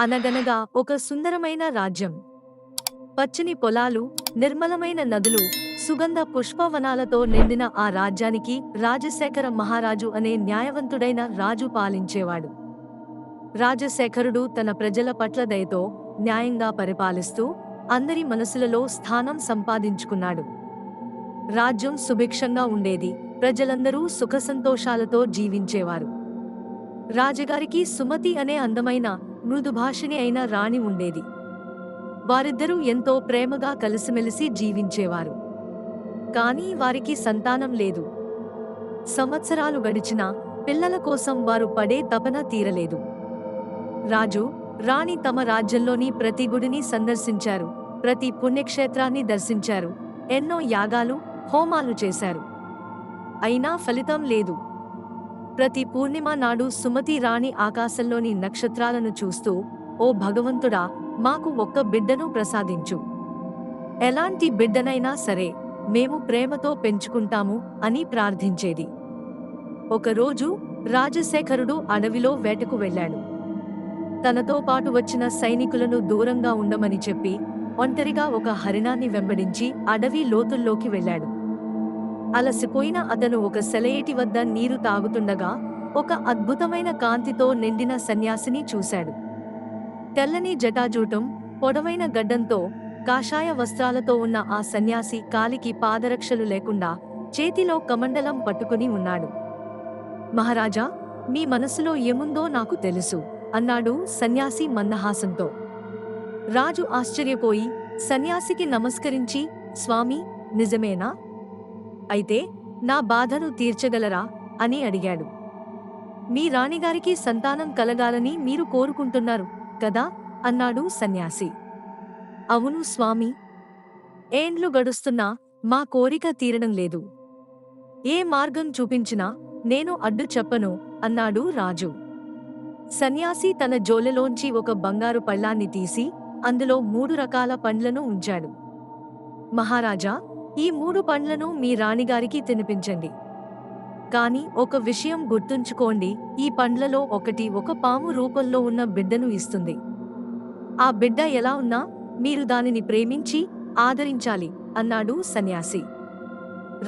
అనగనగా ఒక సుందరమైన రాజ్యం. పచ్చని పొలాలు, నిర్మలమైన నదులు, సుగంధ పుష్పవనాలతో నిండిన ఆ రాజ్యానికి రాజశేఖర మహారాజు అనే న్యాయవంతుడైన రాజు పాలించేవాడు. రాజశేఖరుడు తన ప్రజల పట్ల దయతో, న్యాయంగా పరిపాలిస్తూ అందరి మనసులలో స్థానం సంపాదించుకున్నాడు. రాజ్యం సుభిక్షంగా ఉండేది, ప్రజలందరూ సుఖసంతోషాలతో జీవించేవారు. రాజుగారికి సుమతి అనే అందమైన, మృదుభాషిణి అయిన రాణి ఉండేది. వారిద్దరూ ఎంతో ప్రేమగా కలిసిమెలిసి జీవించేవారు. కానీ వారికి సంతానం లేదు. సంవత్సరాలు గడిచినా పిల్లల కోసం వారు పడే తపన తీరలేదు. రాజు, రాణి తమ రాజ్యంలోని ప్రతి గుడిని సందర్శించారు, ప్రతి పుణ్యక్షేత్రాన్ని దర్శించారు, ఎన్నో యాగాలు, హోమాలు చేశారు. అయినా ఫలితం లేదు. ప్రతి పూర్ణిమ నాడు సుమతి రాణి ఆకాశంలోని నక్షత్రాలను చూస్తూ, ఓ భగవంతుడా, మాకు ఒక్క బిడ్డను ప్రసాదించు. ఎలాంటి బిడ్డనైనా సరే మేము ప్రేమతో పెంచుకుంటాము అని ప్రార్థించేది. ఒకరోజు రాజశేఖరుడు అడవిలో వేటకు వెళ్ళాడు. తనతో పాటు వచ్చిన సైనికులను దూరంగా ఉండమని చెప్పి ఒంటరిగా ఒక హరిణాన్ని వెంబడించి అడవి లోతుల్లోకి వెళ్ళాడు. అలసిపోయిన అతను ఒక సెలయేటి వద్ద నీరు తాగుతుండగా ఒక అద్భుతమైన కాంతితో నిండిన సన్యాసిని చూశాడు. తెల్లని జటాజూటం, పొడవైన గడ్డంతో, కాషాయ వస్త్రాలతో ఉన్న ఆ సన్యాసి కాలికి పాదరక్షలు లేకుండా చేతిలో కమండలం పట్టుకుని ఉన్నాడు. మహారాజా, మీ మనసులో ఏముందో నాకు తెలుసు అన్నాడు సన్యాసి మందహాసంతో. రాజు ఆశ్చర్యపోయి సన్యాసికి నమస్కరించి, స్వామీ, నిజమేనా? అయితే నా బాధను తీర్చగలరా అని అడిగాడు. మీ రాణిగారికి సంతానం కలగాలని మీరు కోరుకుంటున్నారు కదా అన్నాడు సన్యాసి. అవును స్వామీ. ఏండ్లు గడుస్తున్నా మా కోరిక తీరడం లేదు. ఏ మార్గం చూపించినా నేను అడ్డు చెప్పను అన్నాడు రాజు. సన్యాసి తన జోలెలోంచి ఒక బంగారు పళ్ళాన్ని తీసి అందులో 3 రకాల పండ్లను ఉంచాడు. మహారాజా, ఈ 3 పండ్లను మీ రాణిగారికి తినిపించండి. కాని ఒక విషయం గుర్తుంచుకోండి, ఈ పండ్లలో ఒకటి ఒక పాము రూపంలో ఉన్న బిడ్డను ఇస్తుంది. ఆ బిడ్డ ఎలా ఉన్నా మీరు దానిని ప్రేమించి ఆదరించాలి అన్నాడు సన్యాసి.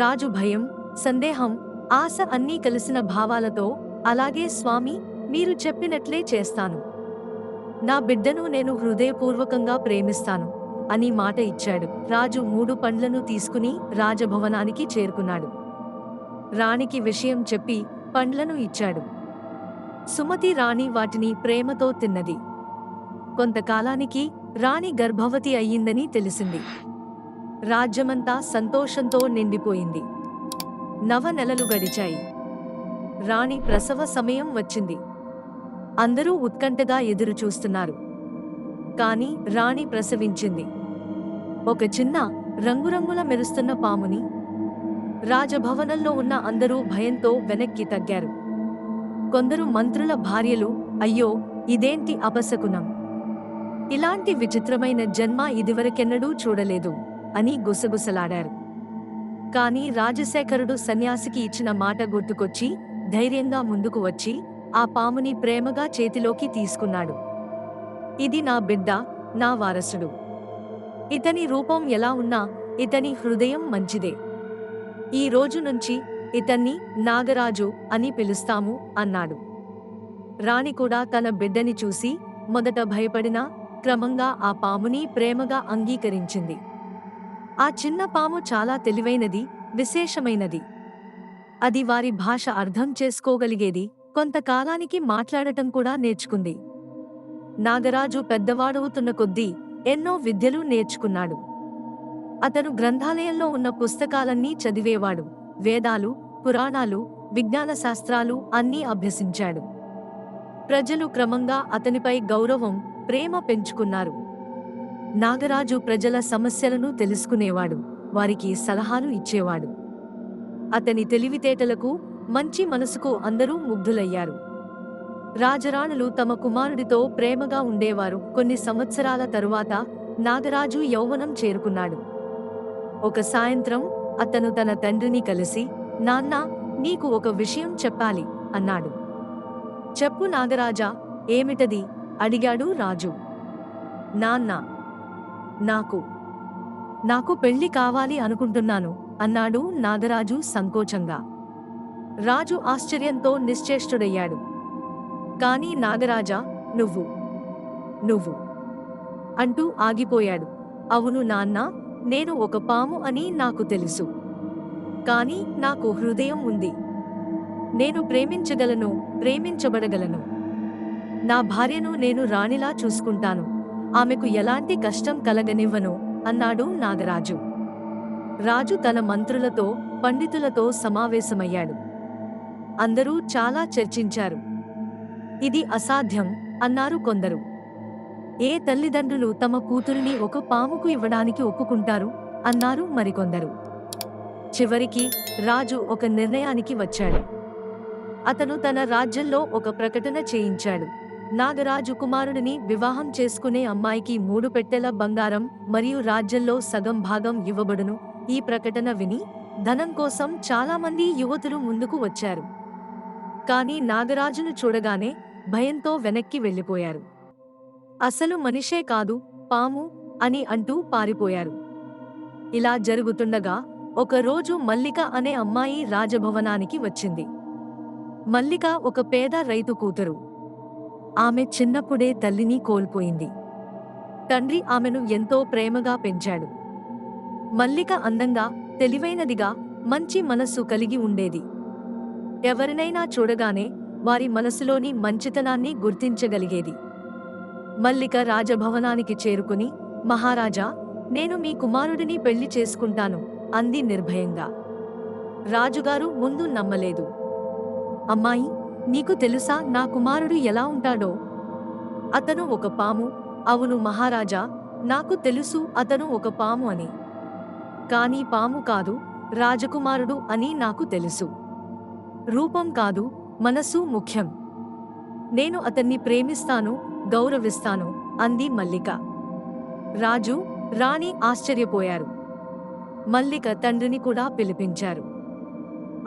రాజు భయం, సందేహం, ఆశ అన్నీ కలిసిన భావాలతో, అలాగే స్వామీ, మీరు చెప్పినట్లే చేస్తాను. నా బిడ్డను నేను హృదయపూర్వకంగా ప్రేమిస్తాను అని మాట ఇచ్చాడు. రాజు 3 పండ్లను తీసుకుని రాజభవనానికి చేరుకున్నాడు. రాణికి విషయం చెప్పి పండ్లను ఇచ్చాడు. సుమతి రాణి వాటిని ప్రేమతో తిన్నది. కొంతకాలానికి రాణి గర్భవతి అయ్యిందని తెలిసింది. రాజ్యమంతా సంతోషంతో నిండిపోయింది. 9 నెలలు గడిచాయి. రాణి ప్రసవ సమయం వచ్చింది. అందరూ ఉత్కంఠగా ఎదురుచూస్తున్నారు. కాని రాణి ప్రసవించింది. ఒక చిన్న, రంగురంగుల మెరుస్తున్న పాముని. రాజభవనంలో ఉన్న అందరూ భయంతో వెనక్కి తగ్గారు. కొందరు మంత్రుల భార్యలు, అయ్యో, ఇదేంటి అపశకునం! ఇలాంటి విచిత్రమైన జన్మ ఇదివరకెన్నడూ చూడలేదు అని గుసగుసలాడారు. కాని రాజశేఖరుడు సన్యాసికి ఇచ్చిన మాట గుర్తుకొచ్చి ధైర్యంగా ముందుకు వచ్చి ఆ పాముని ప్రేమగా చేతిలోకి తీసుకున్నాడు. ఇది నా బిడ్డ, నా వారసుడు. ఇతని రూపం ఎలా ఉన్నా ఇతని హృదయం మంచిదే. ఈ రోజు నుంచి ఇతన్ని నాగరాజు అని పిలుస్తాము అన్నాడు. రాణి కూడా తన బిడ్డని చూసి మొదట భయపడినా క్రమంగా ఆ పాముని ప్రేమగా అంగీకరించింది. ఆ చిన్న పాము చాలా తెలివైనది, విశేషమైనది. అది వారి భాష అర్థం చేసుకోగలిగేది, కొంతకాలానికి మాట్లాడటం కూడా నేర్చుకుంది. నాగరాజు పెద్దవాడవుతున్న కొద్దీ ఎన్నో విద్యలు నేర్చుకున్నాడు. అతను గ్రంథాలయంలో ఉన్న పుస్తకాలన్నీ చదివేవాడు. వేదాలు, పురాణాలు, విజ్ఞాన శాస్త్రాలు అన్నీ అభ్యసించాడు. ప్రజలు క్రమంగా అతనిపై గౌరవం, ప్రేమ పెంచుకున్నారు. నాగరాజు ప్రజల సమస్యలను తెలుసుకునేవాడు, వారికి సలహాలు ఇచ్చేవాడు. అతని తెలివితేటలకు, మంచి మనసుకు అందరూ ముగ్ధులయ్యారు. రాజరాణులు తమ కుమారుడితో ప్రేమగా ఉండేవారు. కొన్ని సంవత్సరాల తరువాత నాగరాజు యౌవనం చేరుకున్నాడు. ఒక సాయంత్రం అతను తన తండ్రిని కలిసి, నాన్నా, నీకు ఒక విషయం చెప్పాలి అన్నాడు. చెప్పు నాగరాజా, ఏమిటది అడిగాడు రాజు. నాన్నా, నాకు నాకు పెళ్లి కావాలి అనుకుంటున్నాను అన్నాడు నాగరాజు సంకోచంగా. రాజు ఆశ్చర్యంతో నిశ్చేష్టుడయ్యాడు. కాని నాగరాజా, నువ్వు నువ్వు అంటూ ఆగిపోయాడు. అవును నాన్నా, నేను ఒక పాము అని నాకు తెలుసు. కాని నాకు హృదయం ఉంది. నేను ప్రేమించగలను, ప్రేమించబడగలను. నా భార్యను నేను రాణిలా చూసుకుంటాను. ఆమెకు ఎలాంటి కష్టం కలగనివ్వను అన్నాడు నాగరాజు. రాజు తన మంత్రులతో, పండితులతో సమావేశమయ్యాడు. అందరూ చాలా చర్చించారు. ఇది అసాధ్యం అన్నారు కొందరు. ఏ తల్లిదండ్రులు తమ కూతురిని ఒక పాముకు ఇవ్వడానికి ఒప్పుకుంటారు అన్నారు మరికొందరు. చివరికి రాజు ఒక నిర్ణయానికి వచ్చాడు. అతను తన రాజ్యంలో ఒక ప్రకటన చేయించాడు. నాగరాజు కుమారుడిని వివాహం చేసుకునే అమ్మాయికి 3 పెట్టెల బంగారం మరియు రాజ్యంలో సగం భాగం ఇవ్వబడును. ఈ ప్రకటన విని ధనం కోసం చాలామంది యువతులు ముందుకు వచ్చారు. కాని నాగరాజును చూడగానే భయంతో వెనక్కి వెళ్ళిపోయారు. అసలు మనిషే కాదు, పాము అని అంటూ పారిపోయారు. ఇలా జరుగుతుండగా ఒకరోజు మల్లిక అనే అమ్మాయి రాజభవనానికి వచ్చింది. మల్లిక ఒక పేద రైతు కూతురు. ఆమె చిన్నప్పుడే తల్లిని కోల్పోయింది. తండ్రి ఆమెను ఎంతో ప్రేమగా పెంచాడు. మల్లిక అందంగా, తెలివైనదిగా, మంచి మనస్సు కలిగి ఉండేది. ఎవరినైనా చూడగానే వారి మనసులోని మంచితనాన్ని గుర్తించగలిగేది. మల్లిక రాజభవనానికి చేరుకుని, మహారాజా, నేను మీ కుమారుడిని పెళ్లి చేసుకుంటాను అంది నిర్భయంగా. రాజుగారు ముందు నమ్మలేదు. అమ్మాయి, నీకు తెలుసా నా కుమారుడు ఎలా ఉంటాడో? అతను ఒక పాము. అవును మహారాజా, నాకు తెలుసు అతను ఒక పాము అని. కాని పాము కాదు, రాజకుమారుడు అని నాకు తెలుసు. రూపం కాదు, మనసు ముఖ్యం. నేను అతన్ని ప్రేమిస్తాను, గౌరవిస్తాను అంది మల్లిక. రాజు, రాణి ఆశ్చర్యపోయారు. మల్లిక తండ్రిని కూడా పిలిపించారు.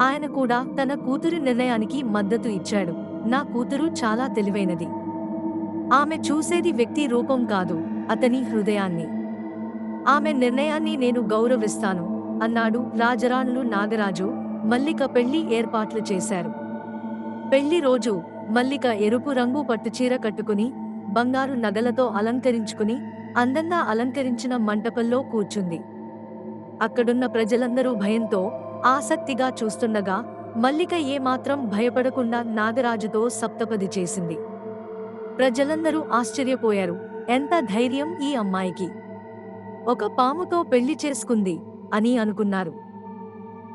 ఆయన కూడా తన కూతురి నిర్ణయానికి మద్దతు ఇచ్చాడు. నా కూతురు చాలా తెలివైనది. ఆమె చూసేది వ్యక్తి రూపం కాదు, అతని హృదయాన్ని. ఆమె నిర్ణయాన్ని నేను గౌరవిస్తాను అన్నాడు. రాజరాణులు నాగరాజు, మల్లిక పెళ్లి ఏర్పాట్లు చేశారు. పెళ్లి రోజు మల్లిక ఎరుపు రంగు పట్టుచీర కట్టుకుని, బంగారు నగలతో అలంకరించుకుని, అందంగా అలంకరించిన మంటపంలో కూర్చుంది. అక్కడున్న ప్రజలందరూ భయంతో, ఆసక్తిగా చూస్తుండగా మల్లిక ఏమాత్రం భయపడకుండా నాగరాజుతో సప్తపది చేసింది. ప్రజలందరూ ఆశ్చర్యపోయారు. ఎంత ధైర్యం ఈ అమ్మాయికి! ఒక పాముతో పెళ్లి చేసుకుంది అని అనుకున్నారు.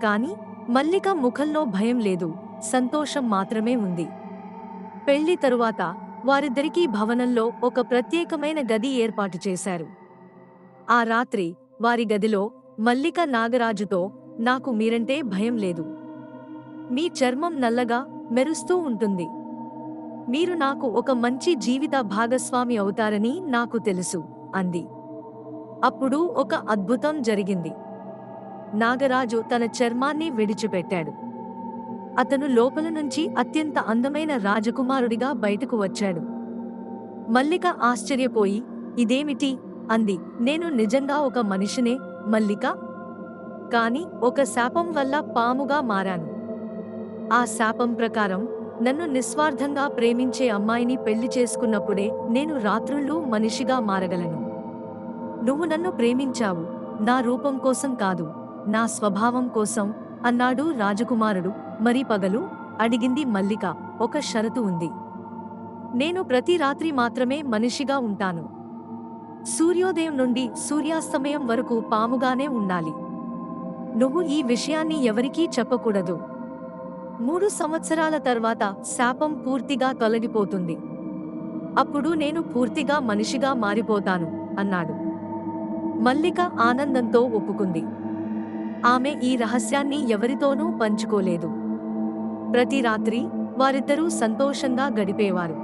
కాని మల్లిక ముఖంలో భయం లేదు, సంతోషం మాత్రమే ఉంది. పెళ్లి తరువాత వారిద్దరికీ భవనంలో ఒక ప్రత్యేకమైన గది ఏర్పాటు చేశారు. ఆ రాత్రి వారి గదిలో మల్లిక నాగరాజుతో, నాకు మీరంటే భయం లేదు. మీ చర్మం నల్లగా, మెరుస్తూ ఉంటుంది. మీరు నాకు ఒక మంచి జీవిత భాగస్వామి అవుతారని నాకు తెలుసు అంది. అప్పుడు ఒక అద్భుతం జరిగింది. నాగరాజు తన చర్మాన్ని విడిచిపెట్టాడు. అతను లోపల నుంచి అత్యంత అందమైన రాజకుమారుడిగా బయటకు వచ్చాడు. మల్లిక ఆశ్చర్యపోయి, ఇదేమిటి అంది. నేను నిజంగా ఒక మనిషినే మల్లిక. కాని ఒక శాపం వల్ల పాముగా మారాను. ఆ శాపం ప్రకారం నన్ను నిస్వార్థంగా ప్రేమించే అమ్మాయిని పెళ్లి చేసుకున్నప్పుడే నేను రాత్రుళ్ళు మనిషిగా మారగలను. నువ్వు నన్ను ప్రేమించావు, నా రూపం కోసం కాదు, నా స్వభావం కోసం అన్నాడు రాజకుమారుడు. మరి పగలు అడిగింది మల్లిక. ఒక షరతు ఉంది. నేను ప్రతి రాత్రి మాత్రమే మనిషిగా ఉంటాను. సూర్యోదయం నుండి సూర్యాస్తమయం వరకు పాముగానే ఉండాలి. నువ్వు ఈ విషయాన్ని ఎవరికీ చెప్పకూడదు. 3 సంవత్సరాల తర్వాత శాపం పూర్తిగా తొలగిపోతుంది. అప్పుడు నేను పూర్తిగా మనిషిగా మారిపోతాను అన్నాడు. మల్లిక ఆనందంతో ఒప్పుకుంది. ఆమె ఈ రహస్యాన్ని ఎవరితోనూ పంచుకోలేదు. ప్రతి రాత్రి వారిద్దరూ సంతోషంగా గడిపేవారు.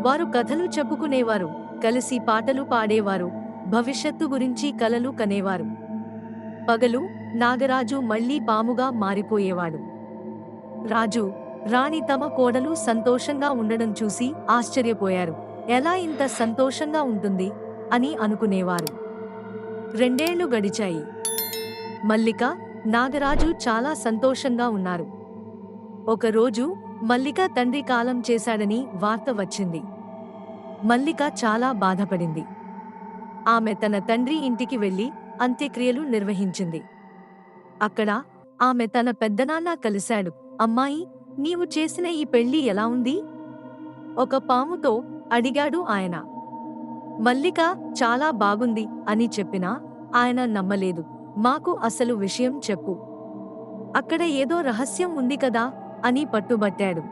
వారు కథలు చెప్పుకునేవారు, కలిసి పాటలు పాడేవారు, భవిష్యత్తు గురించి కలలు కనేవారు. పగలు నాగరాజు మళ్లీ పాముగా మారిపోయేవాడు. రాజు, రాణి తమ కోడలు సంతోషంగా ఉండడం చూసి ఆశ్చర్యపోయారు. ఎలా ఇంత సంతోషంగా ఉంటుంది అని అనుకునేవారు. 2 ఏళ్లు గడిచాయి. మల్లిక, నాగరాజు చాలా సంతోషంగా ఉన్నారు. ఒకరోజు మల్లిక తండ్రి కాలం చేశాడని వార్త వచ్చింది. మల్లిక చాలా బాధపడింది. ఆమె తన తండ్రి ఇంటికి వెళ్లి అంత్యక్రియలు నిర్వహించింది. అక్కడ ఆమె తన పెద్దనాన్న కలిశాడు. అమ్మాయి, నీవు చేసిన ఈ పెళ్లి ఎలా ఉంది? ఒక పాముతో అడిగాడు ఆయన. మల్లిక చాలా బాగుంది అని చెప్పినా ఆయన నమ్మలేదు. మాకు అసలు విషయం చెప్పు. అక్కడ ఏదో రహస్యం ఉంది కదా అని పట్టుబట్టాడు.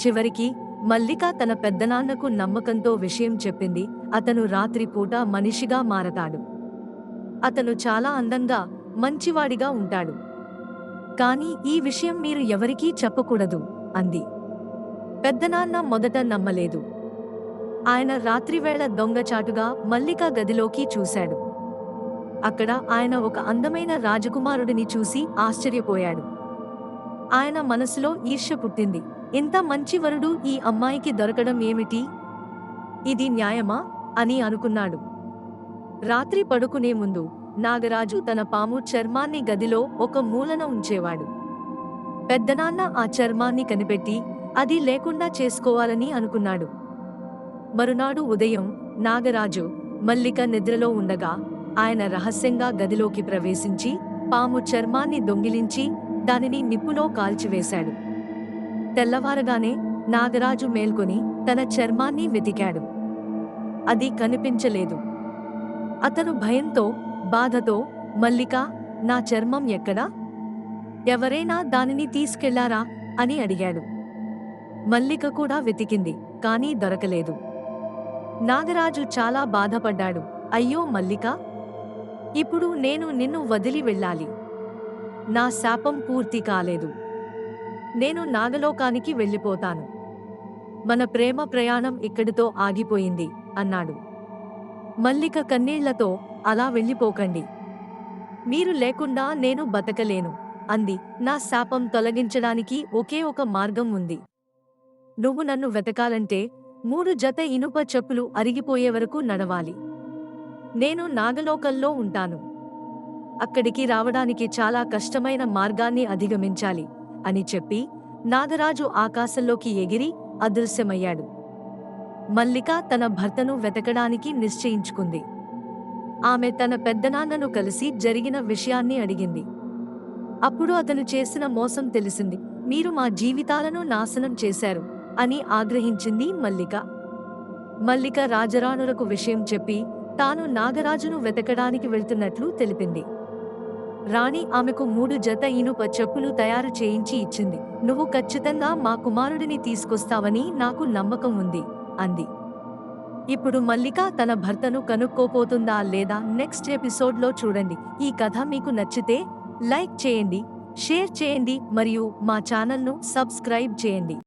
చివరికి మల్లిక తన పెద్దనాన్నకు నమ్మకంతో విషయం చెప్పింది. అతను రాత్రిపూట మనిషిగా మారతాడు. అతను చాలా అందంగా, మంచివాడిగా ఉంటాడు. కానీ ఈ విషయం మీరు ఎవరికీ చెప్పకూడదు అంది. పెద్దనాన్న మొదట నమ్మలేదు. ఆయన రాత్రివేళ దొంగచాటుగా మల్లిక గదిలోకి చూశాడు. అక్కడ ఆయన ఒక అందమైన రాజకుమారుడిని చూసి ఆశ్చర్యపోయాడు. ఆయన మనసులో ఈర్ష్య పుట్టింది. ఇంత మంచి వరుడు ఈ అమ్మాయికి దొరకడం ఏమిటి? ఇది న్యాయమా అని అనుకున్నాడు. రాత్రి పడుకునే ముందు నాగరాజు తన పాము చర్మాన్ని గదిలో ఒక మూలన ఉంచేవాడు. పెద్దనాన్న ఆ చర్మాన్ని కనిపెట్టి అది లేకుండా చేసుకోవాలని అనుకున్నాడు. మరునాడు ఉదయం నాగరాజు, మల్లిక నిద్రలో ఉండగా ఆయన రహస్యంగా గదిలోకి ప్రవేశించి పాము చర్మాన్ని దొంగిలించి దానిని నిప్పులో కాల్చివేశాడు. తెల్లవారగానే నాగరాజు మేల్కొని తన చర్మాన్ని వెతికాడు. అది కనిపించలేదు. అతను భయంతో, బాధతో, మల్లికా, నా చర్మం ఎక్కడా? ఎవరైనా దానిని తీసుకెళ్లారా అని అడిగాడు. మల్లిక కూడా వెతికింది, కానీ దొరకలేదు. నాగరాజు చాలా బాధపడ్డాడు. అయ్యో మల్లికా, ఇప్పుడు నేను నిన్ను వదిలి వెళ్ళాలి. నా శాపం పూర్తి కాలేదు. నేను నాగలోకానికి వెళ్ళిపోతాను. మన ప్రేమ ప్రయాణం ఇక్కడితో ఆగిపోయింది అన్నాడు. మల్లిక కన్నీళ్లతో, అలా వెళ్ళిపోకండి. మీరు లేకుండా నేను బతకలేను అంది. నా శాపం తొలగించడానికి ఒకే ఒక మార్గం ఉంది. నువ్వు నన్ను వెతకాలంటే 3 జత ఇనుప చెప్పులు అరిగిపోయే వరకు నడవాలి. నేను నాగలోకంలో ఉంటాను. అక్కడికి రావడానికి చాలా కష్టమైన మార్గాన్ని అధిగమించాలి అని చెప్పి నాగరాజు ఆకాశంలోకి ఎగిరి అదృశ్యమయ్యాడు. మల్లిక తన భర్తను వెతకడానికి నిశ్చయించుకుంది. ఆమె తన పెద్దనాన్నను కలిసి జరిగిన విషయాన్ని అడిగింది. అప్పుడు అతను చేసిన మోసం తెలిసింది. మీరు మా జీవితాలను నాశనం చేశారు అని ఆగ్రహించింది మల్లిక. మల్లిక రాజరాణులకు విషయం చెప్పి తాను నాగరాజును వెతకడానికి వెళ్తున్నట్లు తెలిపింది. రాణి ఆమెకు 3 జత ఇనుప చెప్పులు తయారు చేయించి ఇచ్చింది. నువ్వు ఖచ్చితంగా మా కుమారుడిని తీసుకొస్తావని నాకు నమ్మకం ఉంది అంది. ఇప్పుడు మల్లిక తన భర్తను కనుక్కోపోతుందా లేదా నెక్స్ట్ ఎపిసోడ్లో చూడండి. ఈ కథ మీకు నచ్చితే లైక్ చేయండి, షేర్ చేయండి మరియు మా ఛానల్ను సబ్స్క్రైబ్ చేయండి.